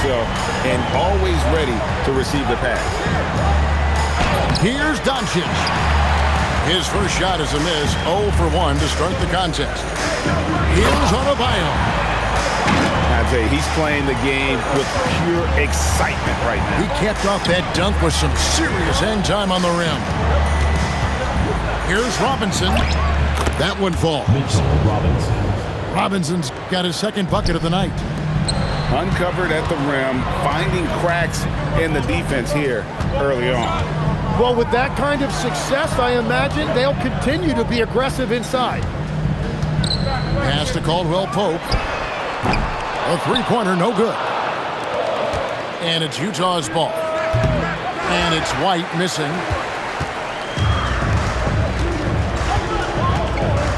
himself and always ready to receive the pass. Here's Doncic. His first shot is a miss, 0 for 1 to start the contest. Here's Adebayo. I tell you, he's playing the game with pure excitement right now. He capped off that dunk with some serious hang time on the rim. Here's Robinson. That one falls. Robinson's got his second bucket of the night. Uncovered at the rim, finding cracks in the defense here early on. Well, with that kind of success, I imagine they'll continue to be aggressive inside. Pass to Caldwell Pope. A three-pointer, no good. And it's Utah's ball. And it's White missing.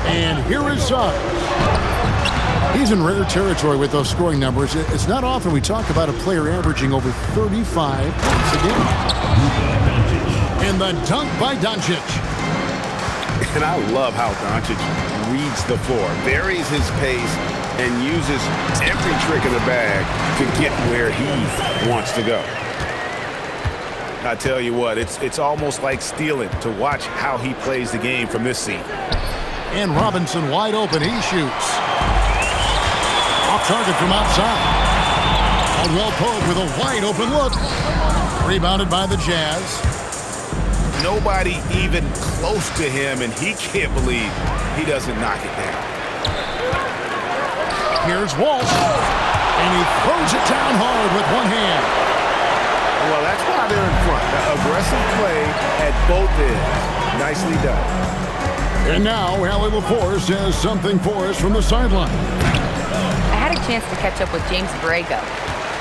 And here is Suggs. He's in rare territory with those scoring numbers. It's not often we talk about a player averaging over 35 points a game. And the dunk by Doncic. And I love how Doncic reads the floor, varies his pace, and uses every trick in the bag to get where he wants to go. I tell you what, it's almost like stealing to watch how he plays the game from this seat. And Robinson wide open. He shoots. Off target from outside. Caldwell Pope with a wide open look. Rebounded by the Jazz. Nobody even close to him, and he can't believe he doesn't knock it down. Here's Walsh, and he throws it down hard with one hand. Well, that's why they're in front. Aggressive play at both ends. Nicely done. And now, Allie LaForce has something for us from the sideline. I had a chance to catch up with James Borrego.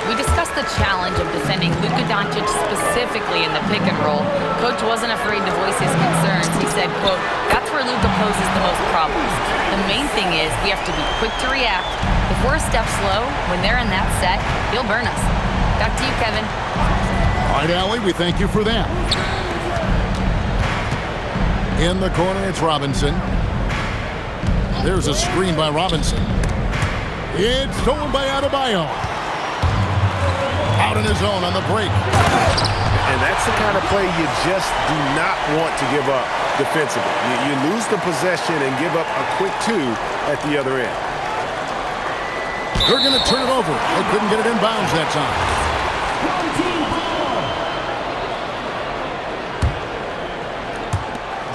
We discussed the challenge of defending Luka Doncic specifically in the pick and roll. Coach wasn't afraid to voice his concerns. He said, quote, "That's where Luka poses the most problems. The main thing is we have to be quick to react. If we're a step slow, when they're in that set, he'll burn us." Back to you, Kevin. All right, Allie, we thank you for that. In the corner, it's Robinson. There's a screen by Robinson. It's stolen by Adebayo. Out in his zone on the break. And that's the kind of play you just do not want to give up defensively. You lose the possession and give up a quick two at the other end. They're going to turn it over. They couldn't get it in bounds that time.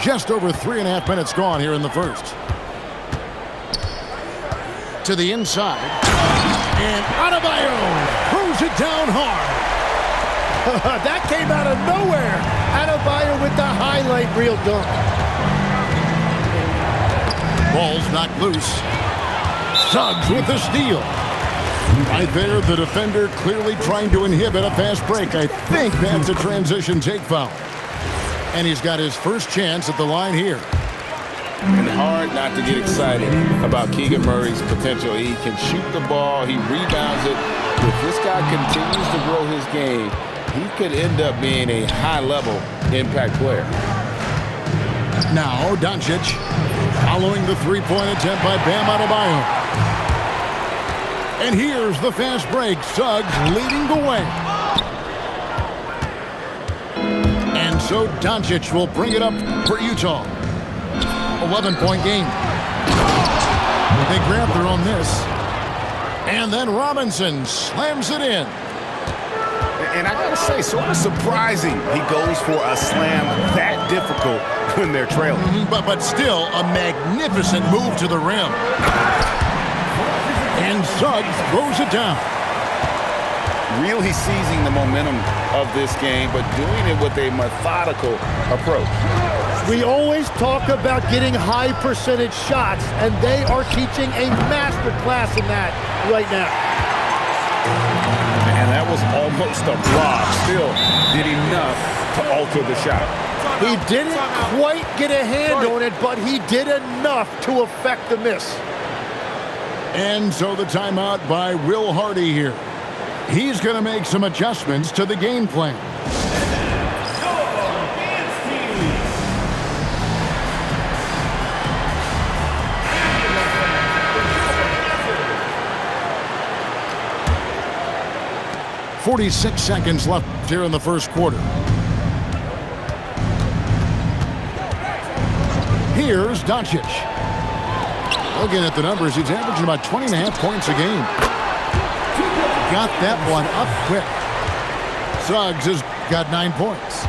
Just over 3.5 minutes gone here in the first. To the inside. And Adebayo throws it down hard. That came out of nowhere. Adebayo with the highlight reel dunk. Ball's knocked loose. Suggs with the steal. Right there, the defender clearly trying to inhibit a fast break. I think that's a transition take foul. And he's got his first chance at the line here. And hard not to get excited about Keegan Murray's potential. He can shoot the ball. He rebounds it. If this guy continues to grow his game, he could end up being a high-level impact player. Now, Doncic following the three-point attempt by Bam Adebayo. And here's the fast break. Suggs leading the way. And so Doncic will bring it up for Utah. 11-point game. They grab their own miss. And then Robinson slams it in. And I gotta say, sort of surprising he goes for a slam that difficult when they're trailing. But still a magnificent move to the rim. And Suggs throws it down. Really seizing the momentum of this game, but doing it with a methodical approach. We always talk about getting high percentage shots, and they are teaching a master class in that right now. And that was almost a block. Still did enough to alter the shot. He didn't quite get a hand on it, but he did enough to affect the miss. And so the timeout by Will Hardy here. He's going to make some adjustments to the game plan. 46 seconds left here in the first quarter. Here's Doncic. Looking at the numbers, he's averaging about 20.5 points a game. Got that one up quick. Suggs has got 9 points.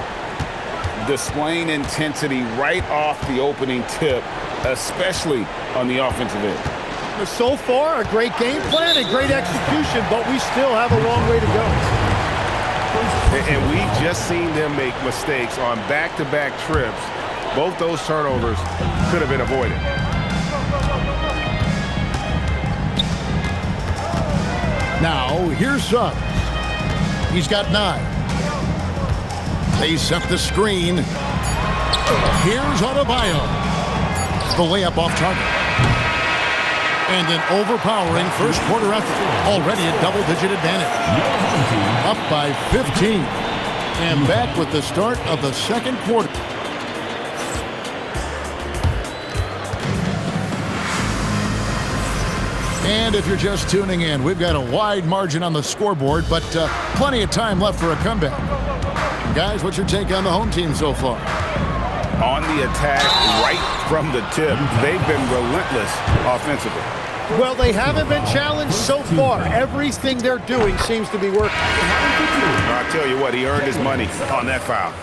Displaying intensity right off the opening tip, especially on the offensive end. So far, a great game plan and great execution, but we still have a long way to go. And we've just seen them make mistakes on back-to-back trips. Both those turnovers could have been avoided. Now, here's Suggs. He's got 9. They set the screen. Here's Adebayo. The layup off target. And an overpowering first quarter effort. Already a double-digit advantage. Up by 15. And back with the start of the second quarter. And if you're just tuning in, we've got a wide margin on the scoreboard, but plenty of time left for a comeback. Guys, what's your take on the home team so far? On the attack, right from the tip, they've been relentless offensively. Well, they haven't been challenged so far. Everything they're doing seems to be working. I'll tell you what, he earned his money on that foul.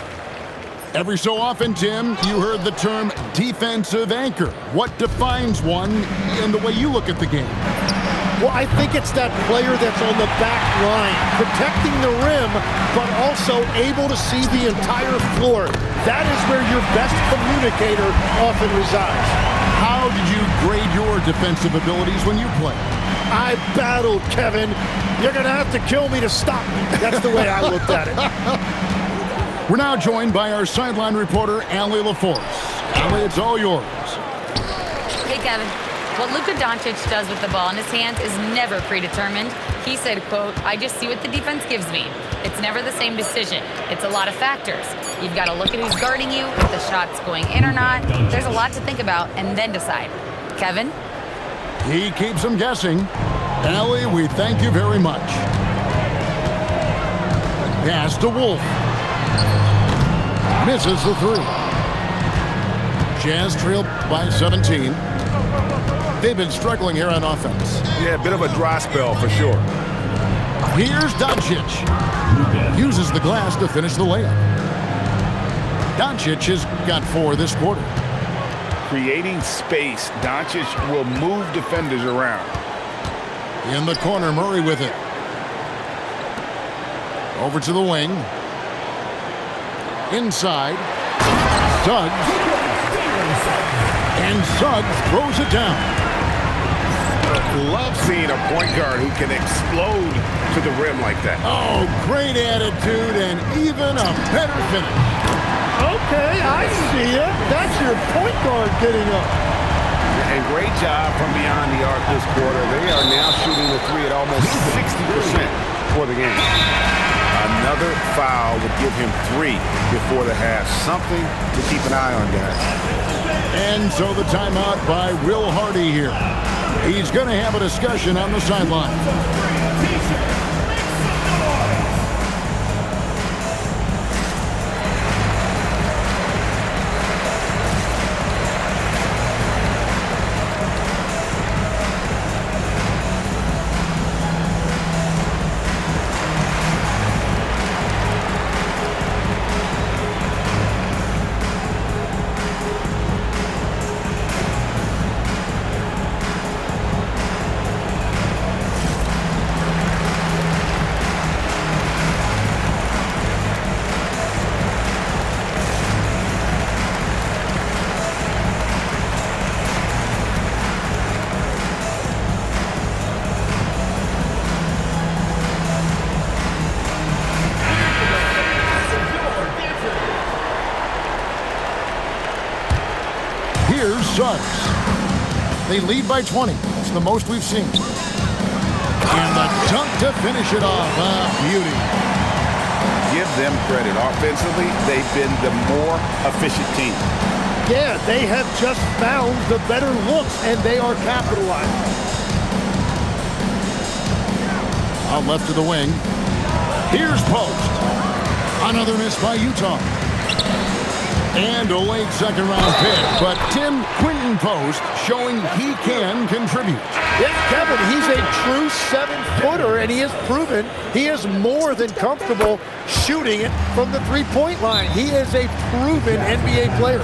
Every so often, Tim, you heard the term defensive anchor. What defines one in the way you look at the game? Well, I think it's that player that's on the back line, protecting the rim, but also able to see the entire floor. That is where your best communicator often resides. How did you grade your defensive abilities when you play? I battled, Kevin. You're going to have to kill me to stop me. That's the way I looked at it. We're now joined by our sideline reporter, Allie LaForce. Allie, it's all yours. Hey, Kevin. What Luka Doncic does with the ball in his hands is never predetermined. He said, quote, "I just see what the defense gives me. It's never the same decision. It's a lot of factors. You've got to look at who's guarding you, if the shot's going in or not. There's a lot to think about and then decide." Kevin? He keeps them guessing. Allie, we thank you very much. Pass to Wolf. Misses the 3. Jazz trail by 17. They've been struggling here on offense. Yeah, a bit of a dry spell for sure. Here's Doncic. Uses the glass to finish the layup. Doncic has got 4 this quarter. Creating space, Doncic will move defenders around. In the corner, Murray with it. Over to the wing. Inside. Suggs. And Suggs throws it down. Love seeing a point guard who can explode to the rim like that. Oh, great attitude and even a better finish. Okay, I see it. That's your point guard getting up. And great job from beyond the arc this quarter. They are now shooting the 3 at almost 60% for the game. Another foul would give him 3 before the half. Something to keep an eye on, guys. And so the timeout by Will Hardy here. He's going to have a discussion on the sideline. Here's Suggs. They lead by 20. It's the most we've seen. And the dunk to finish it off. Beauty. Give them credit. Offensively, they've been the more efficient team. Yeah, they have just found the better looks, and they are capitalizing. Out left to the wing. Here's Post. Another miss by Utah. And a late second-round pick, but Tim Quinton Post showing he can contribute. Yeah, Kevin, he's a true 7-footer, and he has proven he is more than comfortable shooting it from the three-point line. He is a proven NBA player.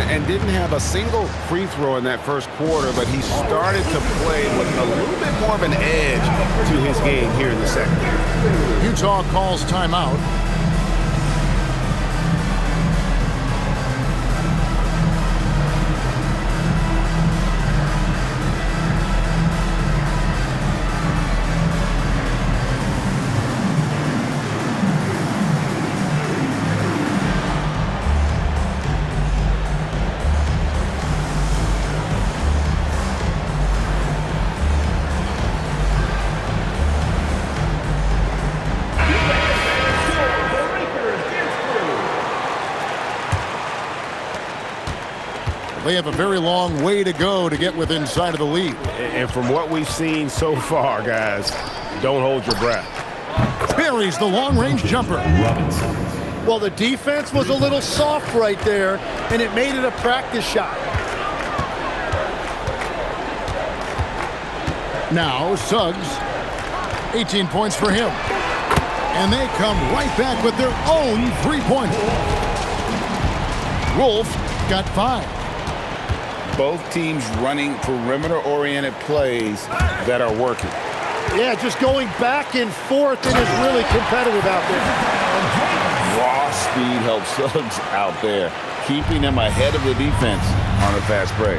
And didn't have a single free throw in that first quarter, but he started to play with a little bit more of an edge to his game here in the second. Utah calls timeout. They have a very long way to go to get within sight of the lead. And from what we've seen so far, guys, don't hold your breath. Buries the long-range jumper. Well, the defense was a little soft right there, and it made it a practice shot. Now, Suggs, 18 points for him. And they come right back with their own three-pointer. Wolf got 5. Both teams running perimeter-oriented plays that are working. Yeah, just going back and forth, it is really competitive out there. Raw speed helps Suggs out there, keeping him ahead of the defense on a fast break.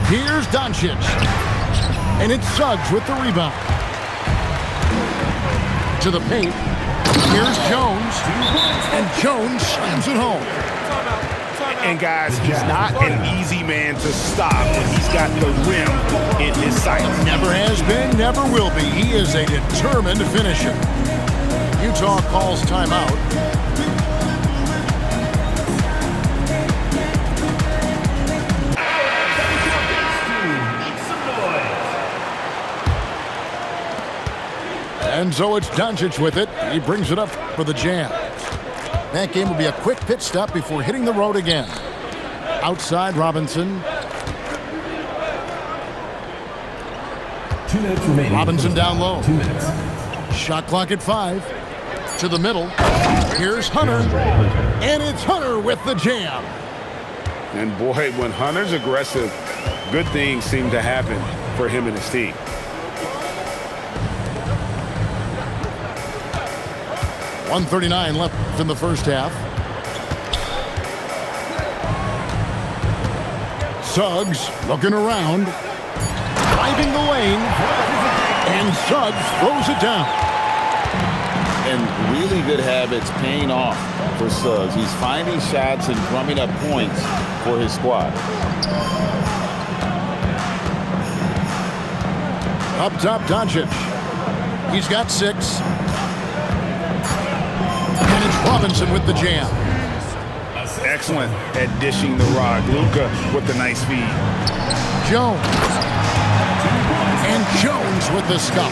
Here's Doncic. And it's Suggs with the rebound. To the paint. Here's Jones. And Jones slams it home. And guys, he's not an easy man to stop when he's got the rim in his sights. Never has been, never will be. He is a determined finisher. Utah calls timeout. And so it's Doncic with it. He brings it up for the Jam. That game will be a quick pit stop before hitting the road again. Outside, Robinson. 2 minutes remaining. Robinson down low. 2 minutes. Shot clock at 5. To the middle. Here's Hunter. And it's Hunter with the jam. And boy, when Hunter's aggressive, good things seem to happen for him and his team. .139 left in the first half. Suggs looking around. Driving the lane. And Suggs throws it down. And really good habits paying off for Suggs. He's finding shots and drumming up points for his squad. Up top, Doncic. He's got 6. And it's Robinson with the jam. Excellent at dishing the rock. Luka with the nice feed. Jones. And Jones with the scuff.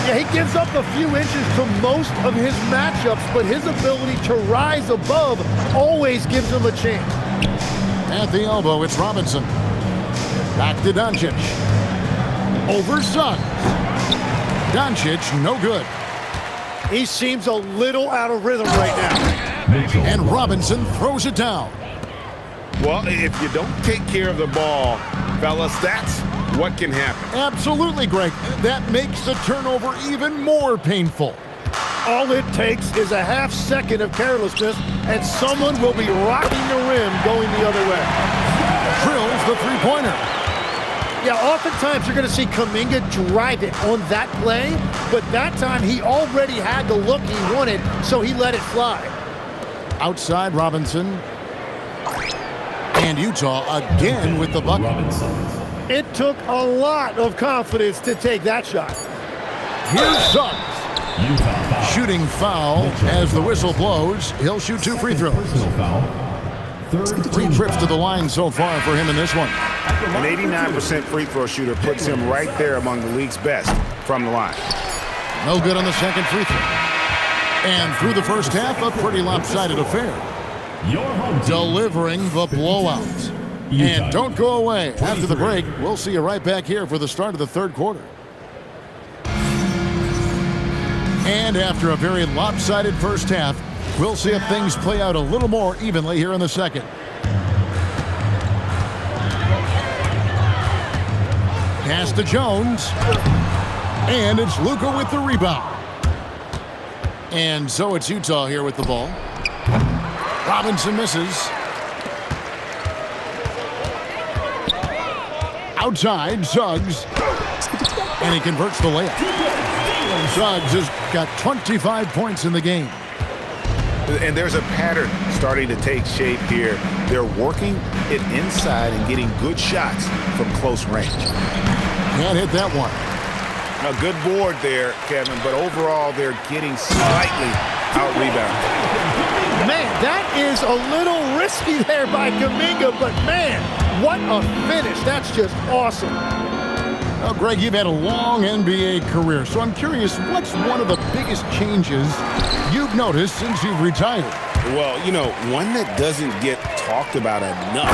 Yeah, he gives up a few inches to most of his matchups, but his ability to rise above always gives him a chance. At the elbow, it's Robinson. Back to Doncic. Over Suggs. Doncic, no good. He seems a little out of rhythm right now. And Robinson throws it down. Well, if you don't take care of the ball, fellas, that's what can happen. Absolutely, Greg. That makes the turnover even more painful. All it takes is a half second of carelessness, and someone will be rocking the rim going the other way. Drills the three-pointer. Yeah, oftentimes you're going to see Kuminga drive it on that play, but that time he already had the look he wanted, so he let it fly. Outside, Robinson. And Utah again with the bucket. It took a lot of confidence to take that shot. Here's Suggs. Shooting foul as the whistle blows. He'll shoot 2 free throws. 3 trips to the line so far for him in this one. An 89% free throw shooter puts him right there among the league's best from the line. No good on the second free throw. And through the first half, a pretty lopsided affair. Your home team. Delivering the blowout. And don't go away. After the break, we'll see you right back here for the start of the third quarter. And after a very lopsided first half, we'll see if things play out a little more evenly here in the second. Pass to Jones. And it's Luka with the rebound. And so it's Utah here with the ball. Robinson misses. Outside, Suggs. And he converts the layup. Suggs has got 25 points in the game. And there's a pattern starting to take shape here. They're working it inside and getting good shots from close range. Can't hit that one. A good board there, Kevin, but overall they're getting slightly out-rebounded. Man, that is a little risky there by Kuminga, but man, what a finish. That's just awesome. Well, Greg, you've had a long NBA career, so I'm curious, what's one of the biggest changes you've noticed since you've retired? Well, you know, one that doesn't get talked about enough.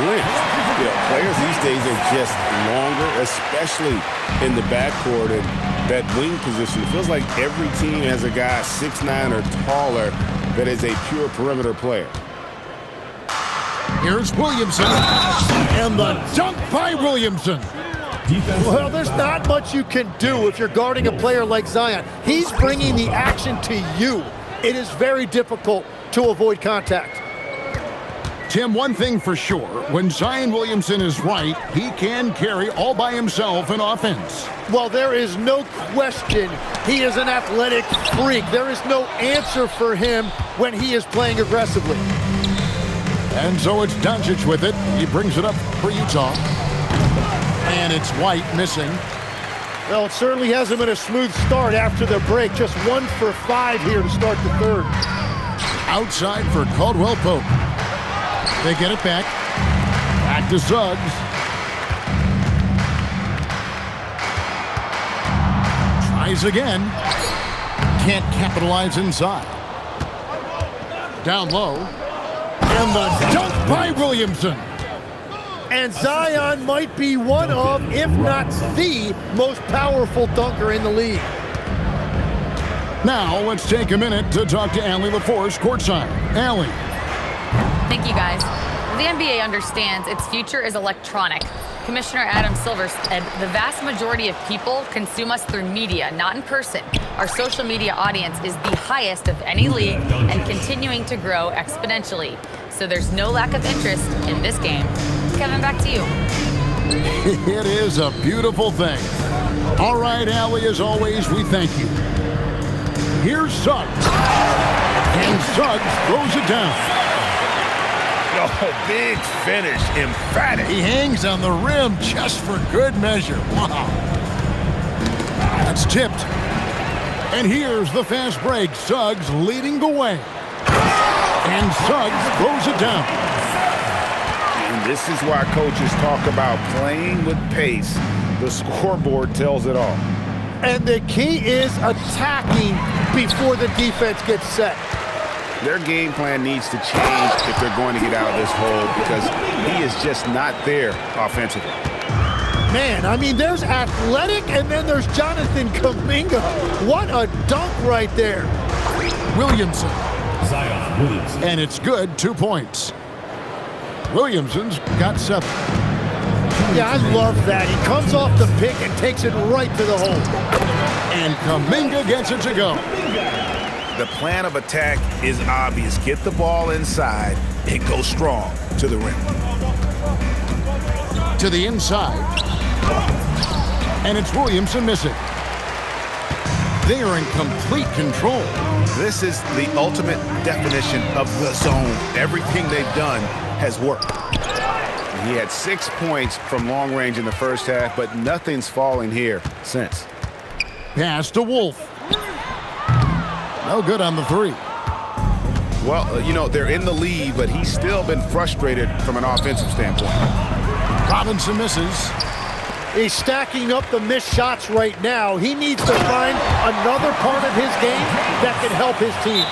Length. You know, players these days are just longer, especially in the backcourt and that wing position. It feels like every team has a guy 6'9" or taller that is a pure perimeter player. Here's Williamson. And the dunk by Williamson. Well, there's not much you can do if you're guarding a player like Zion. He's bringing the action to you. It is very difficult to avoid contact. Tim, one thing for sure, when Zion Williamson is right, he can carry all by himself in offense. Well, there is no question he is an athletic freak. There is no answer for him when he is playing aggressively. And so it's Doncic with it. He brings it up for Utah. And it's White missing. Well, it certainly hasn't been a smooth start after the break. Just 1 for 5 here to start the third. Outside for Caldwell Pope. They get it back. Back to Suggs. Tries again. Can't capitalize inside. Down low. And the dunk by Williamson. And Zion might be one of, if not the, most powerful dunker in the league. Now, let's take a minute to talk to Allie LaForce courtside. Allie. Thank you, guys. The NBA understands its future is electronic. Commissioner Adam Silver said the vast majority of people consume us through media, not in person. Our social media audience is the highest of any league and continuing to grow exponentially. So there's no lack of interest in this game. Kevin, back to you. It is a beautiful thing. All right, Allie, as always, we thank you. Here's Suggs. And Suggs throws it down. Oh, big finish, emphatic. He hangs on the rim just for good measure. Wow. That's tipped. And here's the fast break. Suggs leading the way. And Suggs throws it down. And this is why coaches talk about playing with pace. The scoreboard tells it all. And the key is attacking before the defense gets set. Their game plan needs to change if they're going to get out of this hole because he is just not there offensively. Man, I mean, there's athletic and then there's Jonathan Kuminga. What a dunk right there. Williamson. Zion Williamson. And it's good, 2 points. Williamson's got 7. Yeah, I love that. He comes off the pick and takes it right to the hole. And Kuminga gets it to go. The plan of attack is obvious. Get the ball inside and go strong to the rim. To the inside. And it's Williamson missing. They are in complete control. This is the ultimate definition of the zone. Everything they've done has worked. He had 6 points from long range in the first half, but nothing's falling here since. Pass to Wolf. No good on the 3. Well, you know, they're in the lead, but he's still been frustrated from an offensive standpoint. Robinson misses. He's stacking up the missed shots right now. He needs to find another part of his game that can help his team.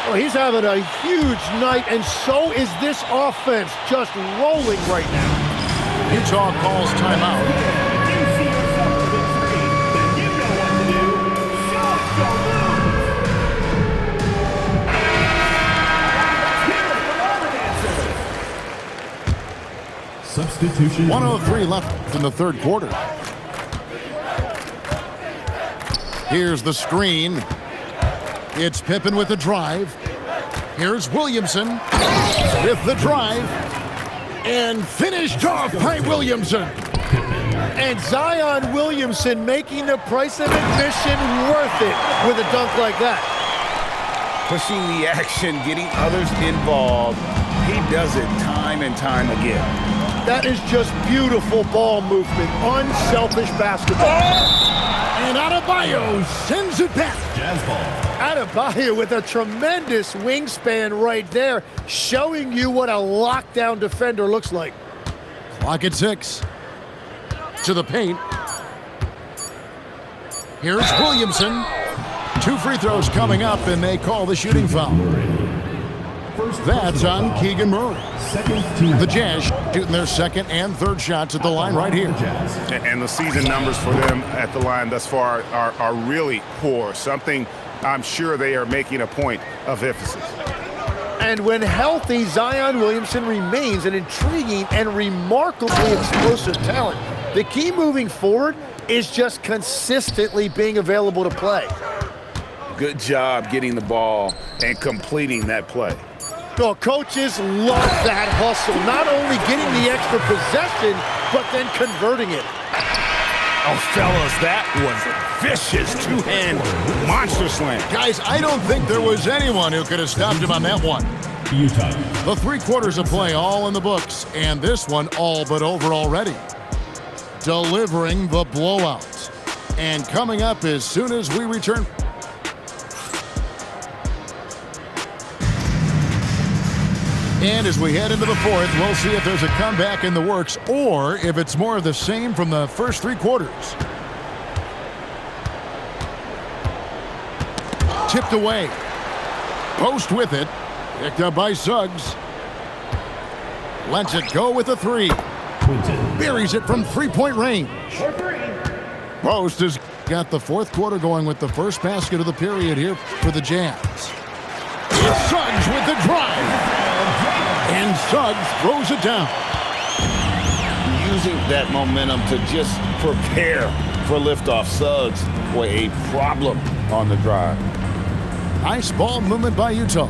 Well, he's having a huge night, and so is this offense, just rolling right now. Utah calls timeout. If you see yourself as a three, then you know what to do. Show some love. Substitution. 1:03 left in the third quarter. Here's the screen. It's Pippen with the drive. Here's Williamson with the drive. And finished off by Williamson. And Zion Williamson making the price of admission worth it with a dunk like that. Pushing the action, getting others involved. He does it time and time again. That is just beautiful ball movement, unselfish basketball. And Adebayo sends it back. Jazz ball. Adebayo with a tremendous wingspan right there, showing you what a lockdown defender looks like. Clock at 6. To the paint. Here's Williamson. 2 free throws coming up, and they call the shooting foul. That's on Keegan Murray. The Jazz shooting their second and third shots at the line right here. And the season numbers for them at the line thus far are really poor. Something I'm sure they are making a point of emphasis. And when healthy, Zion Williamson remains an intriguing and remarkably explosive talent. The key moving forward is just consistently being available to play. Good job getting the ball and completing that play. Well, coaches love that hustle, not only getting the extra possession, but then converting it. Oh, fellas, that was a vicious two-hand monster slam. Guys, I don't think there was anyone who could have stopped him on that one. Utah. The 3 quarters of play all in the books, and this one all but over already. Delivering the blowout. And coming up as soon as we return. And as we head into the fourth, we'll see if there's a comeback in the works or if it's more of the same from the first 3 quarters. Tipped away. Post with it. Picked up by Suggs. Lets it go with a 3. Buries it from 3-point range. Post has got the fourth quarter going with the first basket of the period here for the Jazz. It's Suggs with the drive. And Suggs throws it down. Using that momentum to just prepare for liftoff. Suggs, boy, a problem on the drive. Nice ball movement by Utah.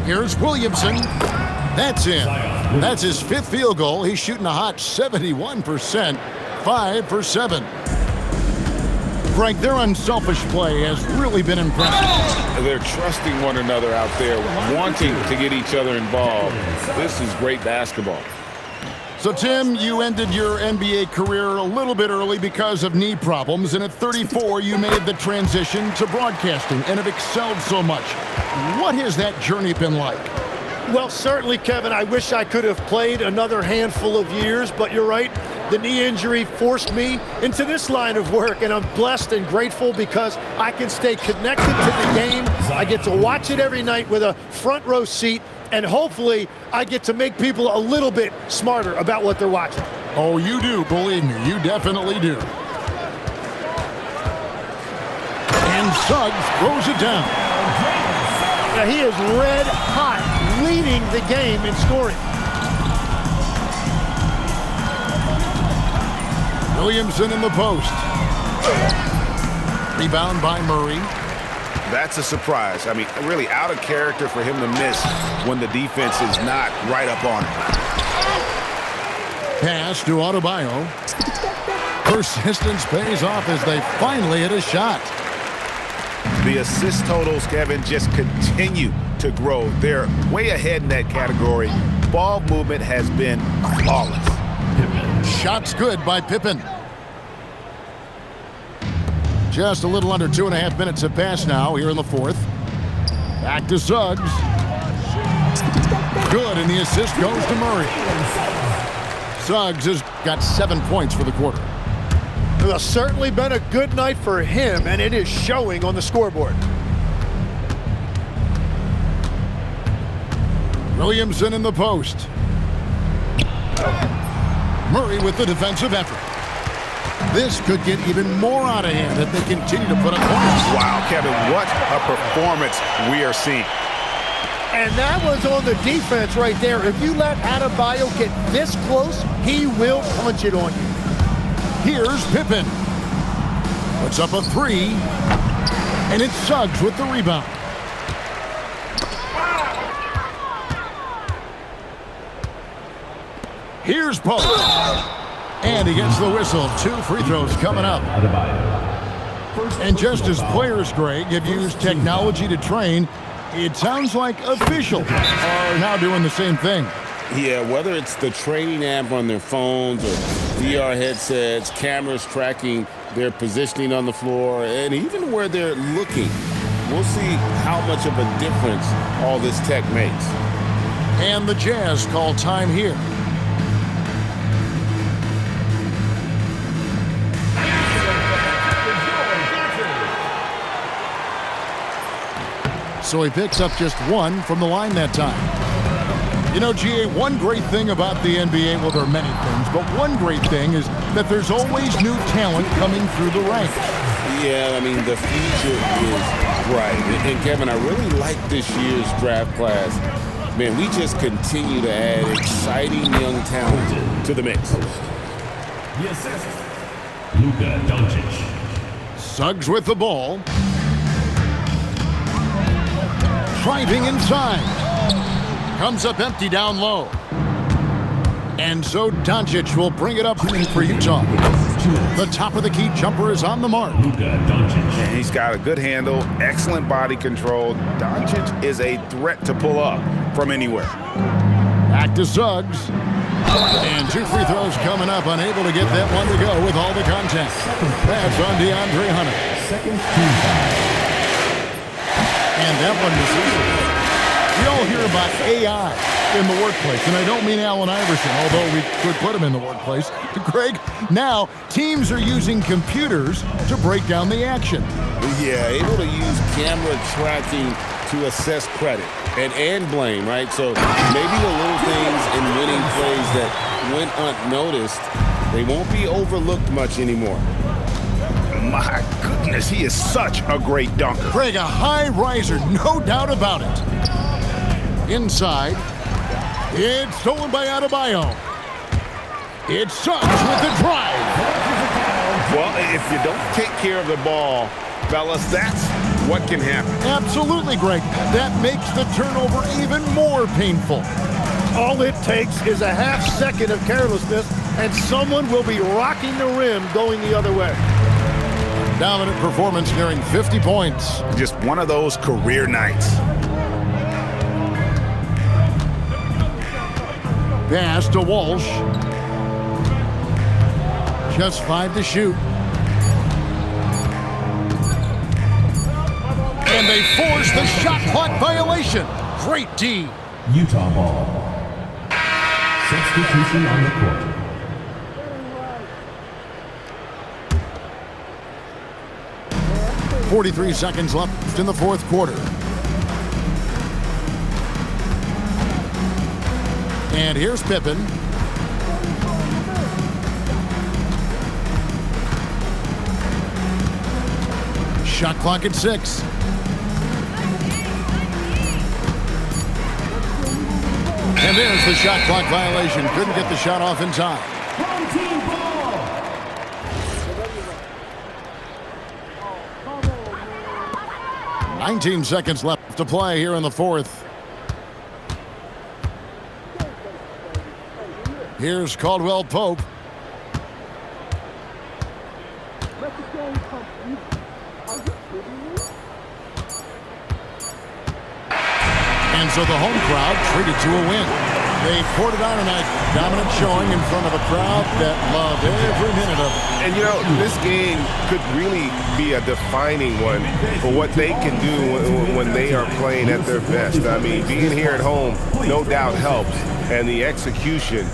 Here's Williamson. That's in. That's his 5th field goal. He's shooting a hot 71%, 5 for 7. Frank, their unselfish play has really been impressive. They're trusting one another out there, wanting to get each other involved. This is great basketball. So, Tim, you ended your NBA career a little bit early because of knee problems, and at 34, you made the transition to broadcasting and have excelled so much. What has that journey been like? Well, certainly, Kevin, I wish I could have played another handful of years, but you're right. The knee injury forced me into this line of work, and I'm blessed and grateful because I can stay connected to the game. I get to watch it every night with a front row seat, and hopefully I get to make people a little bit smarter about what they're watching. Oh, you do, believe me, you definitely do. And Suggs throws it down. Now, he is red hot, leading the game in scoring. Williamson in the post. Rebound by Murray. That's a surprise. I mean, really out of character for him to miss when the defense is not right up on him. Pass to Adebayo. Persistence pays off as they finally hit a shot. The assist totals, Kevin, just continue to grow. They're way ahead in that category. Ball movement has been flawless. Shots good by Pippen. Just a little under 2.5 minutes have passed now here in the fourth. Back to Suggs. Good, and the assist goes to Murray. Suggs has got 7 points for the quarter. Well, certainly been a good night for him, and it is showing on the scoreboard. Williamson in the post. Murray with the defensive effort. This could get even more out of hand if they continue to put up points. Wow, Kevin, what a performance we are seeing. And that was on the defense right there. If you let Adebayo get this close, he will punch it on you. Here's Pippen. Puts up a 3. And it's Suggs with the rebound. Here's Pope. And he gets the whistle. 2 free throws coming up. And just as players, Greg, have used technology to train, it sounds like officials are now doing the same thing. Yeah, whether it's the training app on their phones or VR headsets, cameras tracking their positioning on the floor, and even where they're looking, we'll see how much of a difference all this tech makes. And the Jazz call time here. So he picks up just 1 from the line that time. You know, GA, one great thing about the NBA, well, there are many things, but one great thing is that there's always new talent coming through the ranks. Yeah, I mean, the future is bright. And Kevin, I really like this year's draft class. Man, we just continue to add exciting young talent to the mix. The assist, Luka Doncic. Suggs with the ball. Driving inside. Comes up empty down low. And so Doncic will bring it up for Utah. The top of the key jumper is on the mark. Luka Doncic. And he's got a good handle, excellent body control. Doncic is a threat to pull up from anywhere. Back to Suggs. And 2 free throws coming up. Unable to get that one to go with all the contact. That's on DeAndre Hunter. Second team foul. And that one was easy. We all hear about AI in the workplace, and I don't mean Allen Iverson, although we could put him in the workplace. Greg, now teams are using computers to break down the action. Yeah, able to use camera tracking to assess credit and blame, right? So maybe the little things in winning plays that went unnoticed, they won't be overlooked much anymore. My goodness, he is such a great dunker. Greg, a high riser, no doubt about it. Inside, it's stolen by Adebayo. It's Suggs with the drive. Well, if you don't take care of the ball, fellas, that's what can happen. Absolutely, Greg. That makes the turnover even more painful. All it takes is a half second of carelessness, and someone will be rocking the rim going the other way. Dominant performance nearing 50 points. Just one of those career nights. Pass to Walsh. Just 5 to shoot. And they force the shot clock violation. Great D. Utah ball. Substitution on the court. 43 seconds left in the fourth quarter. And here's Pippen. Shot clock at 6. And there's the shot clock violation. Couldn't get the shot off in time. Home team ball. 19 seconds left to play here in the fourth. Here's Caldwell Pope. And so the home crowd treated to a win. They poured it on tonight. Dominant showing in front of a crowd that loved every minute of it. And, you know, this game could really be a defining one for what they can do when they are playing at their best. I mean, being here at home, no doubt helps. And the execution